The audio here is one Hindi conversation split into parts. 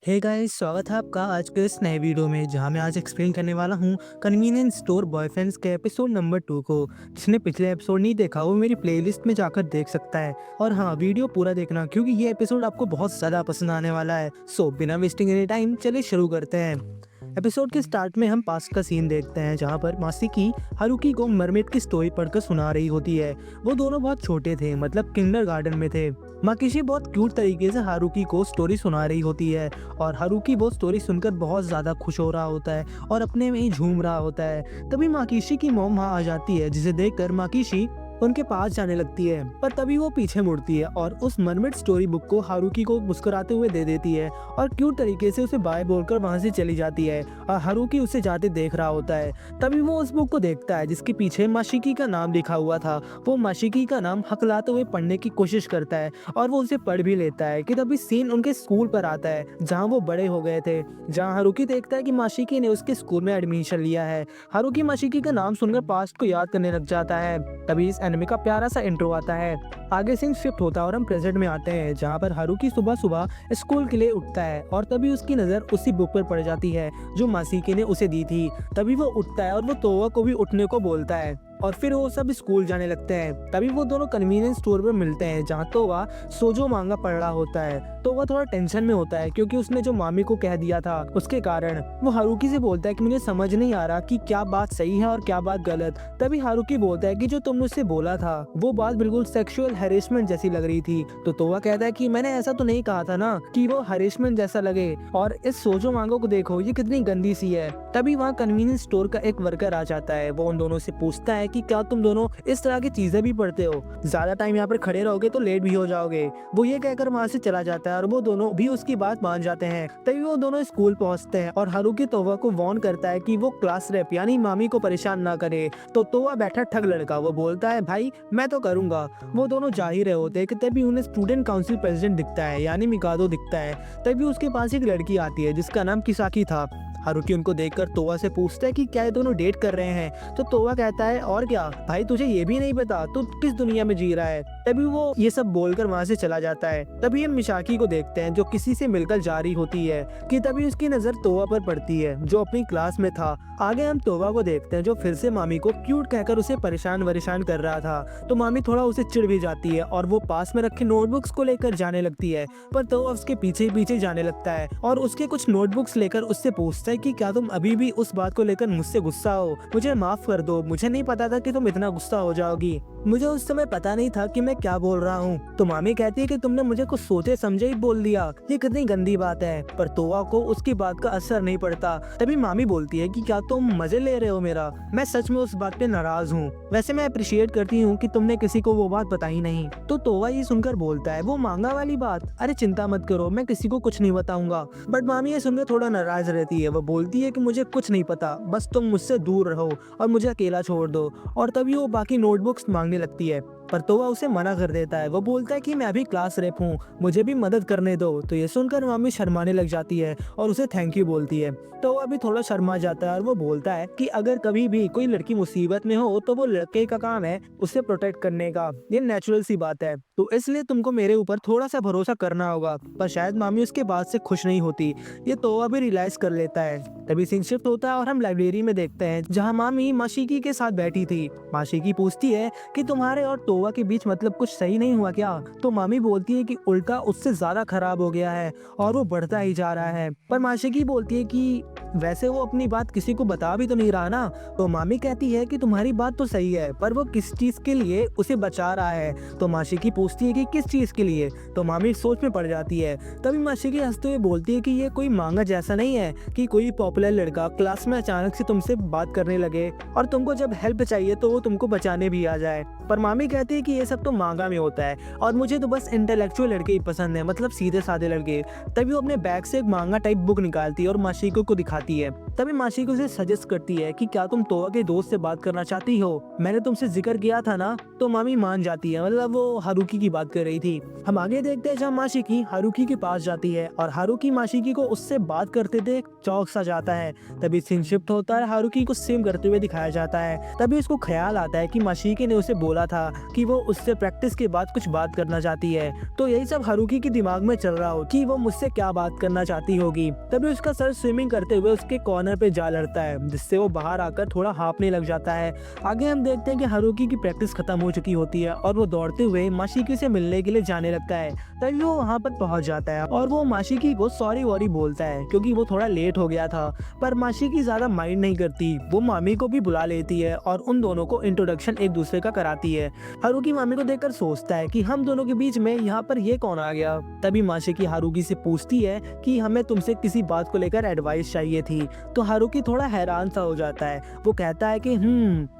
हे गाइस, स्वागत है आपका आज के इस नए वीडियो में जहां मैं आज एक्सप्लेन करने वाला हूं कन्वीनियंस स्टोर बॉयफ्रेंड्स के एपिसोड नंबर 2 को। जिसने पिछले एपिसोड नहीं देखा वो मेरी प्लेलिस्ट में जाकर देख सकता है। और हाँ, वीडियो पूरा देखना क्योंकि ये एपिसोड आपको बहुत ज़्यादा पसंद आने वाला है। सो बिना वेस्टिंग एनी टाइम चलिए शुरू करते हैं। एपिसोड के स्टार्ट में हम पास्ट का सीन देखते हैं जहाँ पर मासिकी हारुकी को मरमेड की स्टोरी पढ़कर सुना रही होती है। वो दोनों बहुत छोटे थे, मतलब किंडरगार्टन में थे। माकिशी बहुत क्यूट तरीके से हारुकी को स्टोरी सुना रही होती है और हारुकी वो स्टोरी सुनकर बहुत ज़्यादा खुश हो रहा होता है और अपने में ही झूम रहा होता है। तभी माकिशी की मॉम वहाँ आ जाती है, जिसे देखकर माकिशी उनके पास जाने लगती है, पर तभी वो पीछे मुड़ती है और उस मरमेड स्टोरी बुक को हारुकी को मुस्कुराते हुए दे देती है और क्यूट तरीके से उसे बाय बोलकर वहां से चली जाती है। और हारुकी उसे जाते देख रहा होता है। तभी वो उस बुक को देखता है जिसके पीछे माशिकी का नाम लिखा हुआ था। वो माशिकी का नाम हकलाते हुए पढ़ने की कोशिश करता है और वो उसे पढ़ भी लेता है कि तभी सीन उनके स्कूल पर आता है जहाँ वो बड़े हो गए थे, जहाँ हारुकी देखता है कि माशिकी ने उसके स्कूल में एडमिशन लिया है। हारुकी माशिकी का नाम सुनकर पास्ट को याद करने लग जाता है। तभी इस एनिमे का प्यारा सा इंट्रो आता है। आगे सीन शिफ्ट होता है और हम प्रेजेंट में आते हैं जहाँ पर हारुकी सुबह सुबह स्कूल के लिए उठता है और तभी उसकी नजर उसी बुक पर पड़ जाती है जो मासिकी ने उसे दी थी। तभी वो उठता है और वो तोवा को भी उठने को बोलता है और फिर वो सब स्कूल जाने लगते हैं। तभी वो दोनों कन्वीनियंस स्टोर पर मिलते हैं जहाँ तोवा सोजो मांगा पढ़ रहा होता है। तो वह थोड़ा टेंशन में होता है क्योंकि उसने जो मामी को कह दिया था उसके कारण। वो हारुकी से बोलता है कि मुझे समझ नहीं आ रहा कि क्या बात सही है और क्या बात गलत। तभी हारुकी बोलता है कि जो तुमने उससे बोला था वो बात बिल्कुल सेक्सुअल हैरेसमेंट जैसी लग रही थी। तो तोवा कहता है कि मैंने ऐसा तो नहीं कहा था ना कि वो हैरेसमेंट जैसा लगे, और इस सोजो मांगो को देखो, ये कितनी गंदी सी है। तभी वहाँ कन्वीनियंस स्टोर का एक वर्कर आ जाता है। वो उन दोनों से पूछता है कि क्या तुम दोनों इस तरह की चीजें भी पढ़ते हो? ज्यादा टाइम यहाँ पर खड़े रहोगे तो लेट भी हो जाओगे। वो ये कहकर वहाँ से चला जाता है और वो दोनों भी उसकी बात मान जाते हैं। तभी वो दोनों स्कूल पहुँचते हैं और हारुकी तोवा को वार्न करता है कि वो क्लास रेप यानी मामी को परेशान ना करे। तो तोवा बैठा ठग लड़का वो बोलता है भाई मैं तो करूंगा। वो दोनों जा ही रहे होते हैं कि तभी उन्हें स्टूडेंट काउंसिल प्रेसिडेंट दिखता है यानी मिकादो दिखता है। तभी उसके पास एक लड़की आती है जिसका नाम किसाकी था। हारुकी उनको देखकर तोवा से पूछता है कि क्या ये दोनों डेट कर रहे हैं? तो तोवा कहता है और क्या भाई, तुझे ये भी नहीं पता तू किस दुनिया में जी रहा है? तभी वो ये सब बोलकर वहाँ से चला जाता है। तभी हम मिशाकी को देखते हैं जो किसी से मिलकर जा रही होती है कि तभी उसकी नजर तोवा पर पड़ती है जो अपनी क्लास में था। आगे हम तोवा को देखते हैं जो फिर से मामी को क्यूट कहकर उसे परेशान वरेशान कर रहा था। तो मामी थोड़ा उसे चिढ़ भी जाती है और वो पास में रखे नोटबुक्स को लेकर जाने लगती है, पर तोवा उसके पीछे पीछे जाने लगता है और उसके कुछ नोटबुक्स लेकर उससे पूछता है कि क्या तुम अभी भी उस बात को लेकर मुझसे गुस्सा हो? मुझे माफ कर दो, मुझे नहीं पता था कि तुम इतना गुस्सा हो जाओगी। मुझे उस समय पता नहीं था कि मैं क्या बोल रहा हूँ। तो मामी कहती है कि तुमने मुझे कुछ सोचे समझे ही बोल दिया, ये कितनी गंदी बात है। पर तोवा को उसकी बात का असर नहीं पड़ता। तभी मामी बोलती है कि क्या तुम मजे ले रहे हो मेरा? मैं सच में उस बात पे नाराज हूँ। वैसे मैं अप्रिशिएट करती हूँ कि तुमने किसी को वो बात बताई नहीं। तो तोवा ये सुनकर बोलता है वो मांगा वाली बात, अरे चिंता मत करो, मैं किसी को कुछ नहीं बताऊंगा। बट मामी ये सुनकर थोड़ा नाराज रहती है। वो बोलती है कि मुझे कुछ नहीं पता, बस तुम मुझसे दूर रहो और मुझे अकेला छोड़ दो। और तभी वो बाकी नोटबुक्स मांगने लगती है, पर तोवा उसे मना कर देता है। वो बोलता है कि मैं अभी क्लास रेप हूँ, मुझे भी मदद करने दो। तो ये सुनकर मामी शर्माने लग जाती है और उसे थैंक यू बोलती है। तो वो अभी थोड़ा शर्मा जाता है और वो बोलता है कि अगर कभी भी कोई लड़की मुसीबत में हो तो वो लड़के का काम है उसे प्रोटेक्ट करने का, ये नेचुरल सी बात है। तो इसलिए तुमको मेरे ऊपर थोड़ा सा भरोसा करना होगा। पर शायद मामी उसके बात से खुश नहीं होती, ये तोवा भी रियलाइज कर लेता है। तभी सीन शिफ्ट होता है और हम लाइब्रेरी में देखते हैं जहाँ मामी माशिकी के साथ बैठी थी। माशिकी पूछती है कि तुम्हारे और तोवा के बीच मतलब कुछ सही नहीं हुआ क्या? तो मामी बोलती है कि उल्टा उससे ज्यादा खराब हो गया है और वो बढ़ता ही जा रहा है। पर माशिकी बोलती है कि वैसे वो अपनी बात किसी को बता भी तो नहीं रहा ना। तो मामी कहती है कि तुम्हारी बात तो सही है, पर वो किस चीज के लिए उसे बचा रहा है? तो माशिकी पूछती है कि किस चीज के लिए? तो मामी सोच में पड़ जाती है। तभी माशिकी हंसते हुए बोलती है कि ये कोई मांगा जैसा नहीं है कि कोई पॉपुलर लड़का क्लास में अचानक से तुमसे बात करने लगे और तुमको जब हेल्प चाहिए तो वो तुमको बचाने भी आ जाए। पर मामी कहती है कि ये सब तो मांगा में होता है और मुझे तो बस इंटेलेक्चुअल लड़के ही पसंद है, मतलब सीधे साधे लड़के। तभी वो अपने बैग से एक मांगा टाइप बुक निकालती है और माशिको को दिखाती दिखाती है। तभी माशिकी उसे सजेस्ट करती है कि क्या तुम तोवा के दोस्त से बात करना चाहती हो, मैंने तुमसे जिक्र किया था ना। तो मामी मान जाती है, मतलब वो हारुकी की बात कर रही थी। हम आगे देखते हैं जहाँ माशिकी हारुकी के पास जाती है और हारुकी माशिकी को उससे बात करते देख चौंक सा जाता है। तभी सीन शिफ्ट होता है, हारुकी को स्विम करते हुए दिखाया जाता है। तभी उसको ख्याल आता है कि माशिकी ने उसे बोला था कि वो उससे प्रैक्टिस के बाद कुछ बात करना चाहती है। तो यही सब हारुकी के दिमाग में चल रहा हो कि वो मुझसे क्या बात करना चाहती होगी। तभी उसका सर स्विमिंग करते हुए उसके कॉर्नर पे जा लड़ता है, जिससे वो बाहर आकर थोड़ा हाँफने लग जाता है। आगे हम देखते हैं कि हारुकी की प्रैक्टिस खत्म हो चुकी होती है और वो दौड़ते हुए माशिकी से मिलने के लिए जाने लगता है। तभी वो वहाँ पर पहुँच जाता है और वो माशिकी को सॉरी वॉरी बोलता है क्योंकि वो थोड़ा लेट हो गया था। पर माशिकी ज्यादा माइंड नहीं करती, वो मामी को भी बुला लेती है और उन दोनों को इंट्रोडक्शन एक दूसरे का कराती है। हारुकी मामी को देखकर सोचता है कि हम दोनों के बीच में यहाँ पर ये कौन आ गया। तभी माशिकी हारुकी से पूछती है कि हमें तुमसे किसी बात को लेकर एडवाइस चाहिए थी। तो हारुकी थोड़ा हैरान सा हो जाता है। वो कहता है कि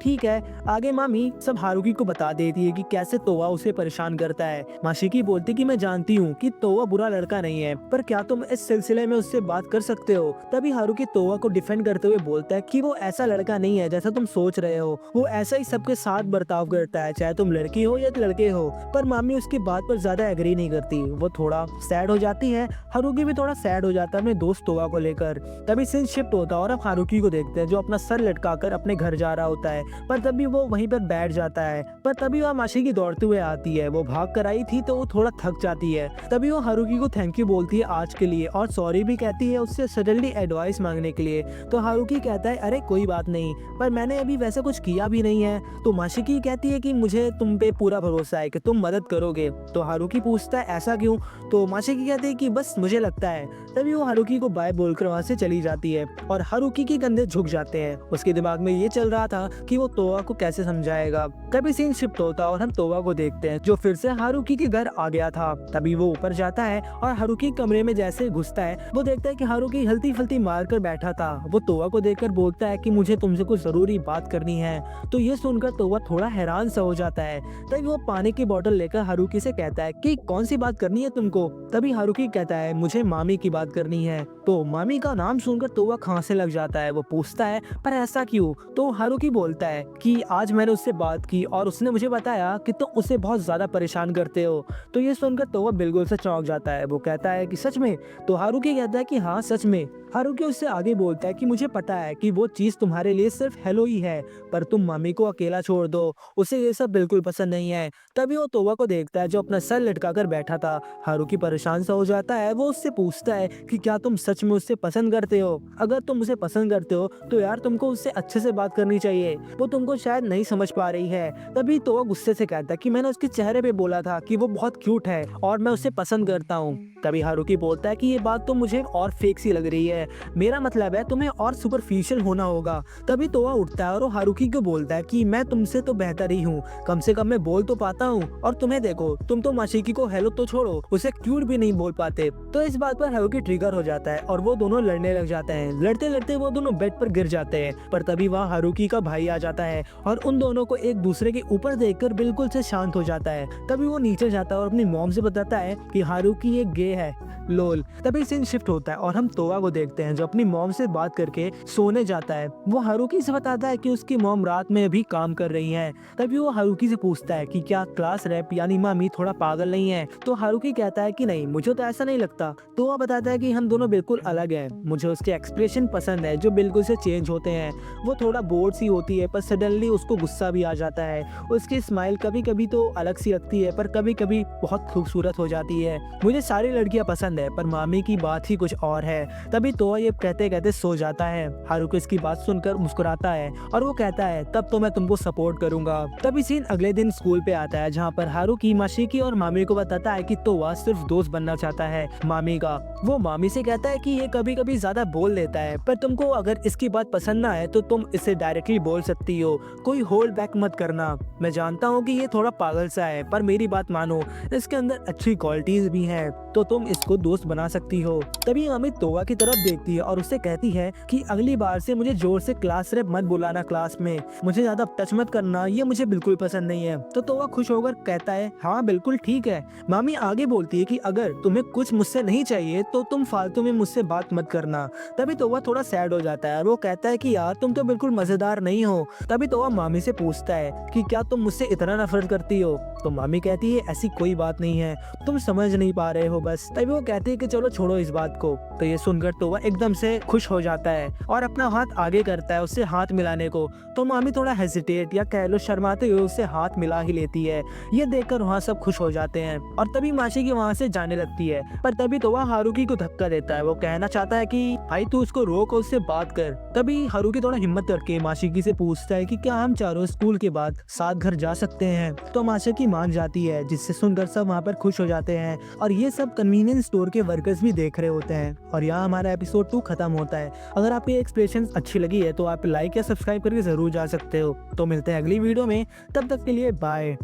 ठीक है। आगे मामी सब हारुकी को बता देती है कि कैसे तोवा उसे परेशान करता है। माशिकी बोलती कि मैं जानती हूँ कि तोवा बुरा लड़का नहीं है, पर क्या तुम इस सिलसिले में उससे बात कर सकते हो। तभी हारुकी तोवा को डिफेंड करते हुए बोलता है कि वो ऐसा लड़का नहीं है जैसा तुम सोच रहे हो, वो ऐसा ही सबके साथ बर्ताव करता है, चाहे तुम लड़की हो या लड़के हो। पर मामी उसकी बात पर ज्यादा एग्री नहीं करती, वो थोड़ा सैड हो जाती है। हारुकी भी थोड़ा सैड हो जाता है अपने दोस्त तोवा को लेकर। तभी सीन शिफ्ट होता है और अब हारुकी को देखते हैं जो अपना सर लटकाकर अपने घर जा रहा होता है, पर तभी वो वहीं पर बैठ जाता है। पर तभी वह माशिकी दौड़ते हुए आती है, वो भाग कर आई थी तो वो थोड़ा थक जाती है। तभी वो हारुकी को थैंक यू बोलती है आज के लिए और सॉरी भी कहती है उससे सडनली एडवाइस मांगने के लिए। तो हारुकी कहता है अरे कोई बात नहीं, पर मैंने अभी वैसा कुछ किया भी नहीं है। तो माशिकी कहती है कि मुझे तुम पे पूरा भरोसा है कि तुम मदद करोगे। तो हारुकी पूछता है ऐसा क्यों। तो माशिकी कहती है कि बस मुझे लगता है। तभी वो हारुकी को बाय बोलकर वहाँ से चली जाती है और हारुकी के कंधे झुक जाते हैं। उसके दिमाग में ये चल रहा था कि वो तोवा को कैसे समझाएगा। तभी सीन शिफ्ट होता और हम तोवा को देखते हैं जो फिर से हारुकी के घर आ गया था। तभी वो ऊपर जाता है और हारुकी कमरे में जैसे घुसता है वो देखता है कि हारुकी हल्ती फल्ती मार कर बैठा था। वो तोवा को देखकर बोलता है कि मुझे तुमसे कुछ जरूरी बात करनी है। तो ये सुनकर तोवा थोड़ा हैरान सा हो जाता है। तभी वो पानी की बोतल लेकर हारुकी से कहता है कि कौन सी बात करनी है तुमको। तभी हारुकी कहता है मुझे मामी की बात करनी है। तो मामी का नाम सुनकर तोवा खांसने लग जाता है। वो पूछता है पर ऐसा क्यों। तो हारुकी बोलता है कि आज मैंने उससे बात की और उसने मुझे बताया कि तुम उसे बहुत ज्यादा परेशान करते हो। तो ये सुनकर तोवा बिल्कुल से चौंक जाता है। वो कहता है कि सच में। तो हारुकी कहता है कि हाँ सच में। हारुकी उससे आगे बोलता है कि मुझे पता है कि वो चीज तुम्हारे लिए सिर्फ हेलो ही है, पर तुम मामी को अकेला छोड़ दो, उसे ये सब बिल्कुल पसंद नहीं है। तभी वो तोवा को देखता है जो अपना सर लटका कर बैठा था। हारुकी परेशान सा हो जाता है। वो उससे पूछता है कि क्या तुम सच में उससे पसंद करते हो। अगर तुम उसे पसंद करते हो तो यार तुमको उससे अच्छे से बात करनी चाहिए, वो तुमको शायद नहीं समझ पा रही है। तभी तोवा गुस्से से कहता है कि मैंने उसके चेहरे पे बोला था कि वो बहुत क्यूट है और मैं उसे पसंद करता हूँ। तभी हारुकी बोलता है कि ये बात तो मुझे और फेक सी लग रही है, मेरा मतलब है तुम्हें और सुपरफिशियल होना होगा। तभी तोवा उठता है और वो हारुकी को बोलता है कि मैं तुमसे तो बेहतर ही हूँ, कम से कम मैं बोल तो पाता हूँ, और तुम्हें देखो तुम तो माशिकी को हेलो तो छोड़ो उसे क्यूट भी नहीं बोल पाते। तो इस बात पर हारुकी ट्रिगर हो जाता है और वो दोनों लड़ने लग जाते हैं। लड़ते लड़ते वो दोनों बेड पर गिर जाते हैं। पर तभी वहाँ हारुकी का भाई आ जाता है और उन दोनों को एक दूसरे के ऊपर देखकर बिल्कुल से शांत हो जाता है। तभी वो नीचे जाता है और अपनी मॉम से बताता है कि हारुकी एक गे है। लोल। तभी सीन शिफ्ट होता है और हम तोवा को देखते हैं जो अपनी मॉम से बात करके सोने जाता है। वो हारुकी से बताता है कि उसकी मॉम रात में अभी काम कर रही है। तभी वो हारुकी से पूछता है कि क्या क्लास रैप यानी मामी थोड़ा पागल नहीं है। तो हारुकी कहता है कि नहीं, मुझे तो ऐसा नहीं लगता। तो वो बताता है कि हम दोनों बिल्कुल अलग हैं, मुझे उसके एक्सप्रेशन पसंद है जो बिल्कुल से चेंज होते हैं। वो थोड़ा बोर्ड सी होती है पर सडनली उसको गुस्सा भी आ जाता है। उसकी स्माइल कभी कभी तो अलग सी लगती है पर कभी कभी बहुत खूबसूरत हो जाती है। मुझे सारी लड़कियां पसंद है पर मामी की बात ही कुछ और है। तभी तोवा ये कहते कहते सो जाता है। हारुकी इसकी बात सुनकर मुस्कुराता है और वो कहता है तब तो मैं तुमको सपोर्ट करूंगा। तभी सीन अगले दिन स्कूल पे आता है जहाँ पर हारुकी माशिकी और मामी को बताता है कि तोवा सिर्फ दोस्त बनना चाहता है मामी का। वो मामी से कहता है कि ये कभी कभी ज्यादा बोल देता है, पर तुमको अगर इसकी बात पसंद ना आए तो तुम इसे डायरेक्टली बोल सकती हो, कोई होल्ड बैक मत करना। मैं जानता हूँ कि ये थोड़ा पागल सा है पर मेरी बात मानो, इसके अंदर अच्छी क्वालिटीज भी हैं। तो तुम इसको दोस्त बना सकती हो। तभी अमित तोवा की तरफ देखती है और उससे कहती है कि अगली बार से मुझे जोर से क्लास रेप मत बुलाना क्लास में, मुझे ज्यादा टच मत करना, ये मुझे बिल्कुल पसंद नहीं है। तो तोवा खुश होकर कहता है हाँ बिल्कुल ठीक है। मामी आगे बोलती है कि अगर तुम्हें कुछ मुझसे नहीं चाहिए तो तुम फालतू में मुझसे बात मत करना। तभी तोवा थोड़ा सैड हो जाता है और वो कहता है कि यार तुम तो बिल्कुल मजेदार नहीं हो। तभी तोवा मामी से पूछता है कि क्या तुम मुझसे इतना नफरत करती हो। तो मामी कहती है ऐसी कोई बात नहीं है, तुम समझ नहीं पा रहे हो बस। तभी वो कहती है कि चलो छोड़ो इस बात को। तो ये सुनकर तोवा एकदम से खुश हो जाता है और अपना हाथ आगे करता है उससे हाथ मिलाने को। तो मामी थोड़ा हेजिटेट या कह लो शर्माते हुए उससे हाथ मिला ही लेती है। ये देखकर वहाँ सब खुश हो जाते हैं और तभी माशिकी वहाँ से जाने लगती है। पर तभी तोवा हारुकी को धक्का देता है। वो कहना चाहता है कि भाई तू उसको रोक और उससे बात कर। तभी हारुकी थोड़ा हिम्मत करके माशिकी से पूछता है कि क्या हम चारों स्कूल के बाद साथ घर जा सकते हैं। तो माशिकी मान जाती है, जिससे सुनकर सब वहाँ पर खुश हो जाते हैं और ये सब कन्वीनियंस स्टोर के वर्कर्स भी देख रहे होते हैं। और यहाँ हमारा एपिसोड 2 खत्म होता है। अगर आपको ये एक्सप्रेशन अच्छी लगी है तो आप लाइक या सब्सक्राइब करके जरूर जा सकते हो। तो मिलते हैं अगली वीडियो में, तब तक के लिए बाय।